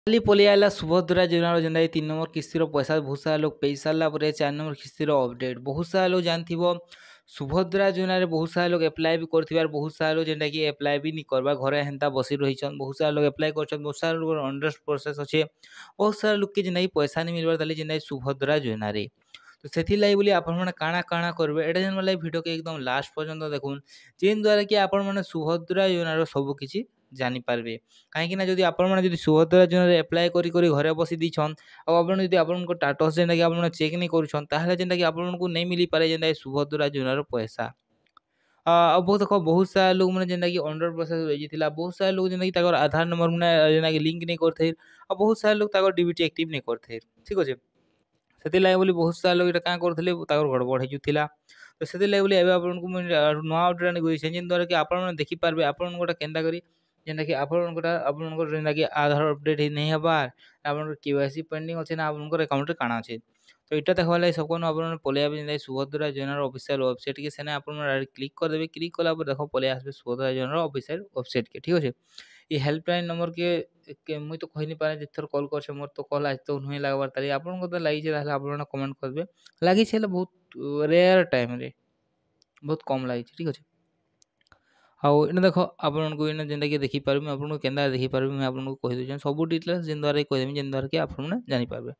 खाली पलि आइला सुभद्रा योजनार जेनटा 3 नंबर किस्तिर पैसा बहुत सारा लोग पेई सारा पर 4 नंबर किस्तिर अपडेट बहुत सारा लोग जानथिबो सुभद्रा योजना रे बहुत सारा लोग अप्लाई भी करथिबार बहुत सारा लोग जेनटा कि अप्लाई भी नहीं करबा घरे हेंता बसी रहिछन बहुत सारा लोग अप्लाई करछन बहुत सारा लोग अंडर प्रोसेस अछि बहुत सारा लोग के जेनटा कि पैसा नहीं मिलबार ताली जेनटा सुभद्रा योजना रे तो सेथि लाई बोली आपण माने काना काना करबे एटा जेन वाला वीडियो के एकदम लास्ट पर्यंत देखुन जेन द्वारा कि आपण माने सुभद्रा योजना रो सब किछि जानि पारबे कहीं जदि आपण माने जदि सुभद्रा योजना अप्लाई करी करी घरे बसी दीछन आ आपण जदि आपण को स्टेटस जेनटा कि आपण चेक नहीं करूछन ताहले जेनटा कि आपण को नहीं मिली पारे जेनटा सुभद्रा योजना रो पैसा अब बहुत देखो बहुत सारा लोग मैंने जेनटा कि अंडर प्रोसेस रही थिला बहुत सारा लोग जेनटा कि ताकर आधार नंबर मैंने जेनटा कि लिंक नहीं करथे और बहुत सारा लोग ताकर डीबीटी एक्टिव नहीं करथे ठीक अछि सेति लागि बोली बहुत सारा लोग एटा का करथिले ताकर गड़बड़ हे जुथिला तो सेति लागि बोली एबे आपण को नुआ अपडेट नहीं गई जिन द्वारा कि आपण माने देखि पारबे आपण गोटा केनता करी जेनटा कि आपण गोटा आपण को जेनटा कि आधार अपडेट ही नहीं हबार आपण केवाईसी पेंडिंग अछि ना आपण को अकाउंट रे काना अछि तो इटा देखबा लागि सबको आपण पले आबे जेनटा सुभद्रा योजना ऑफिशियल वेबसाइट के सेने आपण डायरेक्ट क्लिक कर देबे क्लिक कला पर देखो पले आसबे सुभद्रा योजना ऑफिशियल वेबसाइट के ठीक अछि ये हेल्पलाइन नंबर के मुई तो कहि नहीं पारे जे थर कॉल करछे मोर तो कॉल आज तो नहीं लागबार ताली आपण को तो लागि जे ताले आपण कमेंट करबे लागि छले बहुत रेयर टाइम रे बहुत कम लागि ठीक अछि आउ इने देखो आपण को इने जेंटा कि देखि पारबे आपण को केंदा देखि पारबे मैं आपण को कहि दोछन सब डिटेल्स जेन द्वारा कहि देबे जेन द्वारा कि आपण ने जानि पारबे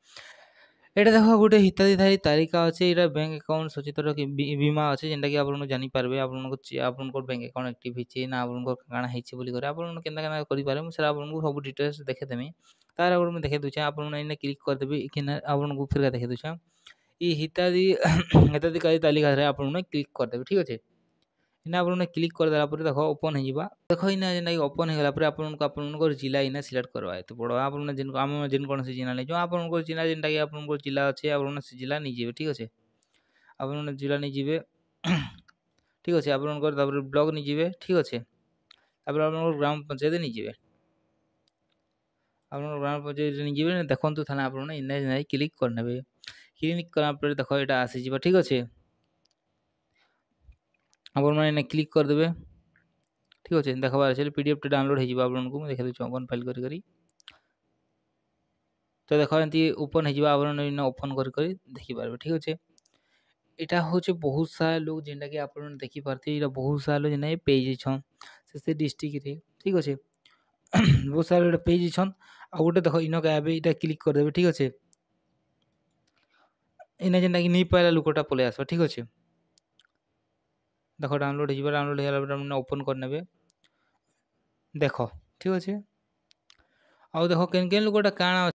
एटा देखो गोटे हिताधिकारी तालिका अछि एटा बैंक अकाउंट सचित्र कि बीमा अछि जेंटा कि आपण जानि पारबे आपण को बैंक अकाउंट एक्टिव हिचे ना आपण को काना हिचे बोली करे आपण केंदा केना करि पारे मु सर आपण को सब डिटेल्स देखे देमी तार अगर मैं देखे दुछे आपण ने क्लिक कर देबे कि आपण को फिर देखे दुछे ई हिताधिकारी तालिका रे आपण ने क्लिक कर देबे ठीक अछि इना आपण क्लिक कर देला पर देखो ओपन हो जिबा देखो इना जेना ओपन हो गेला पर आपण को जिला इना सिलेक्ट करबा तो पड़ो आपण जिन हम जिन कोन से जिला नै जो आपण को जिला जेनटा कि आपण को जिला अछि आपण से जिला नै जेबे ठीक अछि आपण जिला नै जेबे ठीक अछि आपण को तापर ब्लॉक नै जेबे ठीक अछि तापर आपण ग्राम पंचायत नै जेबे आपण ग्राम पंचायत नै जेबे देखंतु थाना आपण इना नै क्लिक कर नेबे क्लिक करा पर देखो एटा आसी जिबा ठीक अछि आपण माने क्लिक कर देबे ठीक अछि देखबार छै पीडीएफ टे डाउनलोड हे जिबा आपण को देखे दछु ओपन फाइल करी करी तो देखो एंती ओपन हे जिबा आपण इन ओपन करी करी देखि पारबे ठीक अछि एटा होचे बहुत सारा लोग जेंटा कि आपण देखि पारथि एटा बहुत सारा लोग जेना पेज छन से डिस्ट्रिक्ट रे ठीक अछि बहुत सारा पेज छन आ गोटे देखो इनो के आबे एटा क्लिक कर देबे ठीक अछि इने जेंटा कि नहीं पाइला लोकटा पले आसबा ठीक अछि देखो डाउनलोड हे जिबा डाउनलोड हेला पर हमने ओपन कर नेबे देखो ठीक अछि आ देखो केन केन लोगटा काना